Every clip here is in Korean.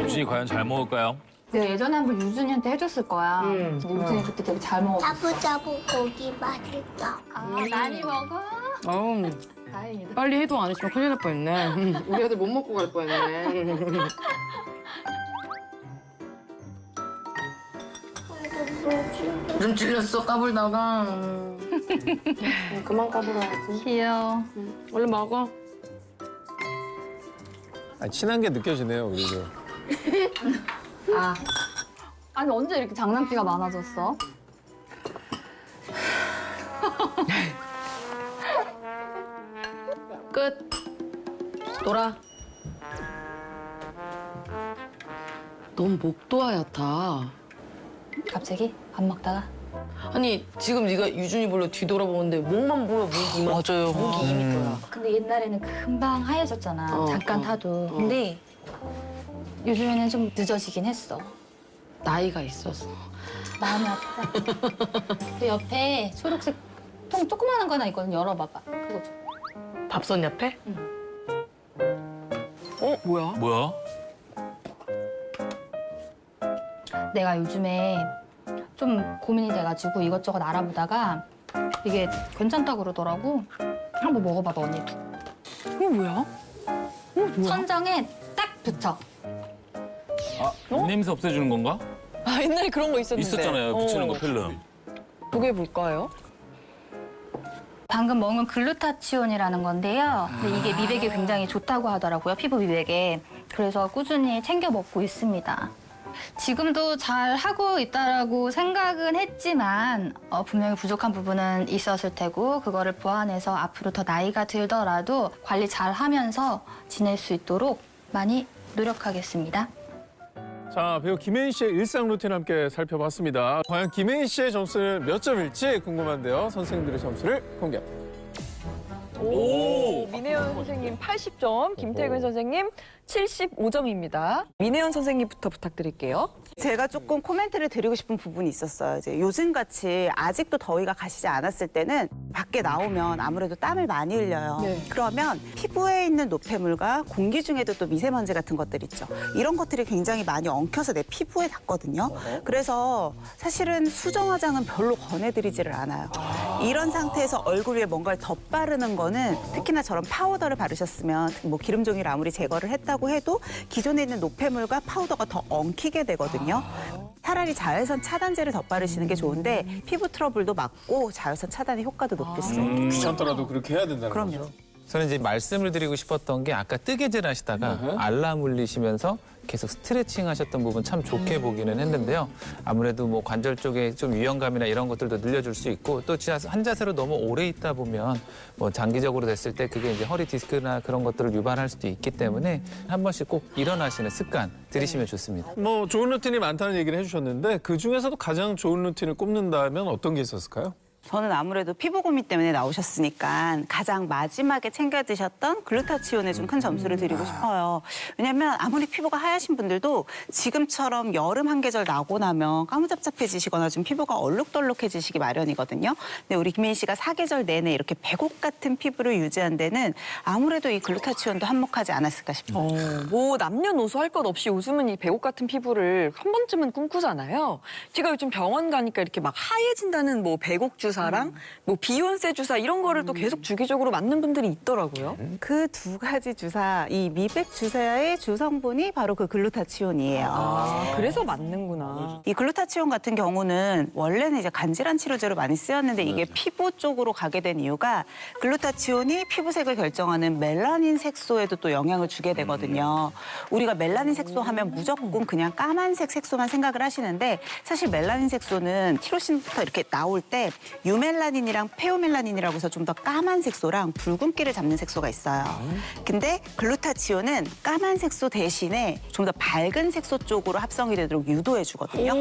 유진이 과연 잘 먹을까요? 내가 예전에 한번 유준이한테 해줬을 거야. 근데 유준이 그때 되게 잘 먹었어. 짜부짜부 고기 맛있다. 많이 먹어? 어우, 다행이다. 빨리 해동 안 했으면 큰일 날 뻔했네. 우리 애들 못 먹고 갈 뻔했네. 좀 찔렸어, 까불다가. 그만 까불어야지. 귀여워. 얼른 먹어. 아, 친한 게 느껴지네요, 우리도. 아니 언제 이렇게 장난기가 많아졌어? 끝. 놀아. 넌 목도 하얗다. 갑자기 밥 먹다가? 아니, 지금 네가 유준이 볼래 뒤돌아보는데 목만 보여, 목이. 맞아요, 목이 2m야. 근데 옛날에는 금방 하얘졌잖아. 어, 잠깐 어, 타도. 근데 요즘에는 좀 늦어지긴 했어. 나이가 있어서. 마음이 아프다. 그 옆에 초록색 통 조그마한 거 하나 있거든. 열어봐봐. 그거 줘. 밥솥 옆에? 어, 뭐야? 뭐야? 내가 요즘에 좀 고민이 돼가지고 이것저것 알아보다가 이게 괜찮다고 그러더라고. 한번 먹어봐봐, 언니도. 이게 뭐야? 천장에 딱 붙여. 냄새 없애주는 건가? 아, 옛날에 그런 거 있었는데. 있었잖아요, 붙이는 거 필름. 그게 뭘까요? 방금 먹은 글루타치온이라는 건데요. 근데 이게 미백에 굉장히 좋다고 하더라고요, 피부 미백에. 그래서 꾸준히 챙겨 먹고 있습니다. 지금도 잘 하고 있다라고 생각은 했지만 분명히 부족한 부분은 있었을 테고 그거를 보완해서 앞으로 더 나이가 들더라도 관리 잘 하면서 지낼 수 있도록 많이 노력하겠습니다. 자, 배우 김혜인 씨의 일상 루틴 함께 살펴봤습니다. 과연 김혜인 씨의 점수는 몇 점일지 궁금한데요. 선생님들의 점수를 공개합니다. 오! 민혜연 선생님 80점, 김태근 선생님 75점입니다. 민혜연 선생님부터 부탁드릴게요. 제가 조금 코멘트를 드리고 싶은 부분이 있었어요. 이제 요즘같이 아직도 더위가 가시지 않았을 때는 밖에 나오면 아무래도 땀을 많이 흘려요. 그러면 피부에 있는 노폐물과 공기 중에도 또 미세먼지 같은 것들 있죠. 이런 것들이 굉장히 많이 엉켜서 내 피부에 닿거든요. 그래서 사실은 수정 화장은 별로 권해드리지를 않아요. 이런 상태에서 얼굴 위에 뭔가를 덧바르는 거는 특히나 저런 파우더를 바르셨으면 뭐 기름 종이를 아무리 제거를 했다고 해도 기존에 있는 노폐물과 파우더가 더 엉키게 되거든요. 차라리 자외선 차단제를 덧바르시는 게 좋은데 피부 트러블도 막고 자외선 차단의 효과도 높일 수 있어요. 귀찮더라도 그렇게 해야 된다는 그럼요. 거죠. 저는 이제 말씀을 드리고 싶었던 게 아까 뜨개질 하시다가 알람 울리시면서 계속 스트레칭 하셨던 부분 참 좋게 보기는 했는데요. 아무래도 뭐 관절 쪽에 좀 유연감이나 이런 것들도 늘려줄 수 있고 또 진짜 한 자세로 너무 오래 있다 보면 뭐 장기적으로 됐을 때 그게 이제 허리 디스크나 그런 것들을 유발할 수도 있기 때문에 한 번씩 꼭 일어나시는 습관 들이시면 좋습니다. 뭐 좋은 루틴이 많다는 얘기를 해주셨는데 그 중에서도 가장 좋은 루틴을 꼽는다면 어떤 게 있었을까요? 저는 아무래도 피부 고민 때문에 나오셨으니까 가장 마지막에 챙겨 드셨던 글루타치온에 좀 큰 점수를 드리고 싶어요. 왜냐면 아무리 피부가 하얗신 분들도 지금처럼 여름 한 계절 나고 나면 까무잡잡해지시거나 좀 피부가 얼룩덜룩해지시기 마련이거든요. 근데 우리 김혜인 씨가 사계절 내내 이렇게 백옥 같은 피부를 유지한 데는 아무래도 이 글루타치온도 한몫하지 않았을까 싶어요. 뭐 남녀노소 할 것 없이 요즘은 이 배옥 같은 피부를 한 번쯤은 꿈꾸잖아요. 제가 요즘 병원 가니까 이렇게 막 하얘진다는 뭐 배옥 주사랑 뭐 비욘세 주사 이런 거를 또 계속 주기적으로 맞는 분들이 있더라고요. 그 두 가지 주사, 이 미백 주사의 주성분이 바로 그 글루타치온이에요. 아, 그래서 맞는구나. 이 글루타치온 같은 경우는 원래는 이제 간질환 치료제로 많이 쓰였는데 이게 피부 쪽으로 가게 된 이유가 글루타치온이 피부색을 결정하는 멜라닌 색소에도 또 영향을 주게 되거든요. 우리가 멜라닌 색소 하면 무조건 그냥 까만색 색소만 생각을 하시는데 사실 멜라닌 색소는 티로신부터 이렇게 나올 때 유멜라닌이랑 페오멜라닌이라고 해서 좀 더 까만 색소랑 붉은기를 잡는 색소가 있어요. 근데 글루타치온은 까만 색소 대신에 좀 더 밝은 색소 쪽으로 합성이 되도록 유도해 주거든요.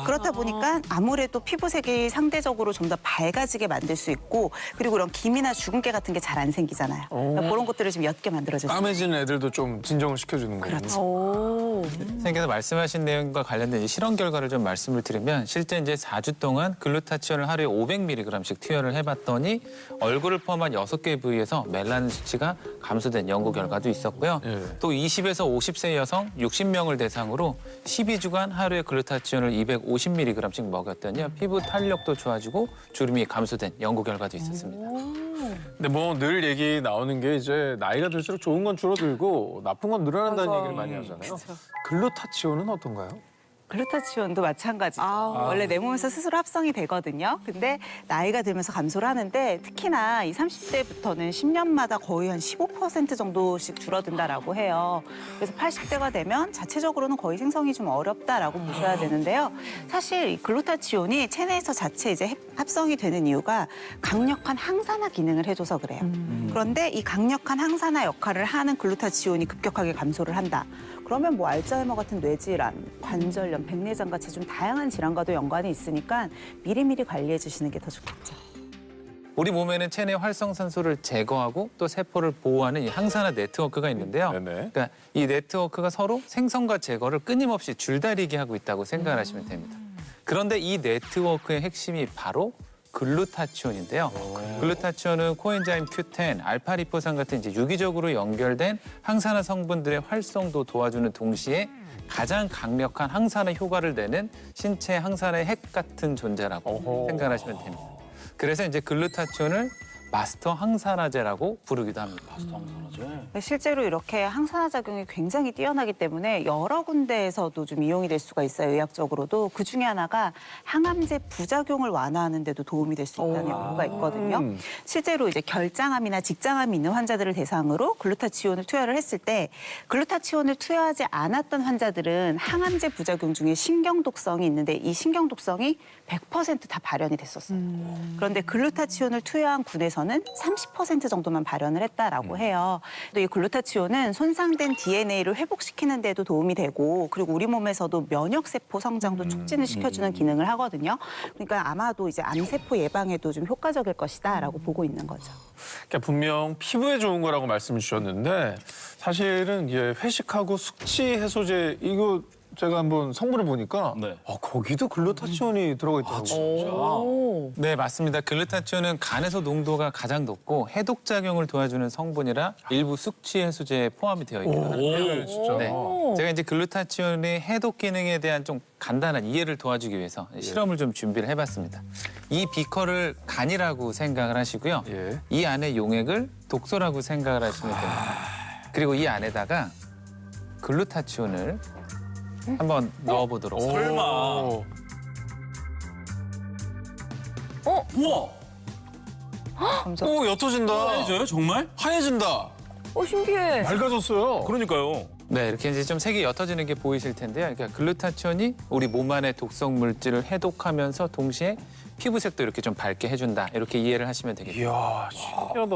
그렇다 보니까 아무래도 피부색이 상대적으로 좀 더 밝아지게 만들 수 있고 그리고 이런 기미나 주근깨 같은 게 잘 안 생기잖아요. 그러니까 그런 것들을 좀 옅게 만들어줬어요. 까매지는 애들도 좀 진정을 시켜주는 거군요. 그렇죠. 오. 선생님께서 말씀하신 내용과 관련된 이 실험 결과를 좀 말씀을 드리면 실제 이제 4주 동안 글루타치온을 하루에 500mg씩 투여를 해봤더니 얼굴을 포함한 6개 부위에서 멜라닌 수치가 감소된 연구 결과도 있었고요. 또 20에서 50세 여성 60명을 대상으로 12주간 하루에 글루타치온을 250mg씩 먹였더니요. 피부 탄력도 좋아지고 주름이 감소된 연구 결과도 있었습니다. 근데 뭐 늘 얘기 나오는 게 이제 나이가 들수록 좋은 건 줄어들고 나쁜 건 늘어난다는 얘기를 많이 하잖아요. 글루타치온은 어떤가요? 글루타치온도 마찬가지죠. 원래 내 몸에서 스스로 합성이 되거든요. 근데 나이가 들면서 감소를 하는데 특히나 이 30대부터는 10년마다 거의 한 15% 정도씩 줄어든다라고 해요. 그래서 80대가 되면 자체적으로는 거의 생성이 좀 어렵다라고 보셔야 되는데요. 사실 이 글루타치온이 체내에서 자체 이제 합성이 되는 이유가 강력한 항산화 기능을 해줘서 그래요. 그런데 이 강력한 항산화 역할을 하는 글루타치온이 급격하게 감소를 한다. 그러면 뭐 알츠하이머 같은 뇌질환, 관절염, 백내장 같이 좀 다양한 질환과도 연관이 있으니까 미리미리 관리해 주시는 게 더 좋겠죠. 우리 몸에는 체내 활성산소를 제거하고 또 세포를 보호하는 이 항산화 네트워크가 있는데요. 그러니까 이 네트워크가 서로 생성과 제거를 끊임없이 줄다리기 하고 있다고 생각하시면 됩니다. 그런데 이 네트워크의 핵심이 바로 글루타치온인데요. 글루타치온은 코엔자임 Q10, 알파리포산 같은 이제 유기적으로 연결된 항산화 성분들의 활성도 도와주는 동시에 가장 강력한 항산화 효과를 내는 신체 항산화의 핵 같은 존재라고 생각하시면 됩니다. 그래서 이제 글루타치온을 마스터 항산화제라고 부르기도 합니다. 마스터 항산화제? 실제로 이렇게 항산화 작용이 굉장히 뛰어나기 때문에 여러 군데에서도 좀 이용이 될 수가 있어요, 의학적으로도. 그 중에 하나가 항암제 부작용을 완화하는 데도 도움이 될 수 있다는 연구가 있거든요. 실제로 이제 결장암이나 직장암이 있는 환자들을 대상으로 글루타치온을 투여를 했을 때 글루타치온을 투여하지 않았던 환자들은 항암제 부작용 중에 신경독성이 있는데 이 신경독성이 100% 다 발현이 됐었어요. 그런데 글루타치온을 투여한 군에서는 30% 정도만 발현을 했다라고 해요. 또 이 글루타치온은 손상된 DNA를 회복시키는 데도 도움이 되고 그리고 우리 몸에서도 면역세포 성장도 촉진을 시켜주는 기능을 하거든요. 그러니까 아마도 이제 암세포 예방에도 좀 효과적일 것이다라고 보고 있는 거죠. 그러니까 분명 피부에 좋은 거라고 말씀 주셨는데 사실은 이게 회식하고 숙취 해소제 이거 제가 한번 성분을 보니까 네. 거기도 글루타치온이 들어가 있더라고요. 네, 맞습니다. 글루타치온은 간에서 농도가 가장 높고 해독 작용을 도와주는 성분이라 일부 숙취 해소제에 포함이 되어 있기도 합니다. 진짜. 네. 제가 이제 글루타치온의 해독 기능에 대한 좀 간단한 이해를 도와주기 위해서 실험을 좀 준비를 해봤습니다. 이 비커를 간이라고 생각을 하시고요. 예. 이 안에 용액을 독소라고 생각을 하시면 됩니다. 그리고 이 안에다가 글루타치온을 한번 넣어보도록 하겠습니다. 설마. 우와! 오, 옅어진다. 하얘져요, 정말? 하얘진다. 신기해. 맑아졌어요. 그러니까요. 네, 이렇게 이제 좀 색이 옅어지는 게 보이실 텐데요. 그러니까 글루타치온이 우리 몸 안의 독성 물질을 해독하면서 동시에 피부색도 이렇게 좀 밝게 해준다. 이렇게 이해를 하시면 되겠습니다. 이야, 신기하다.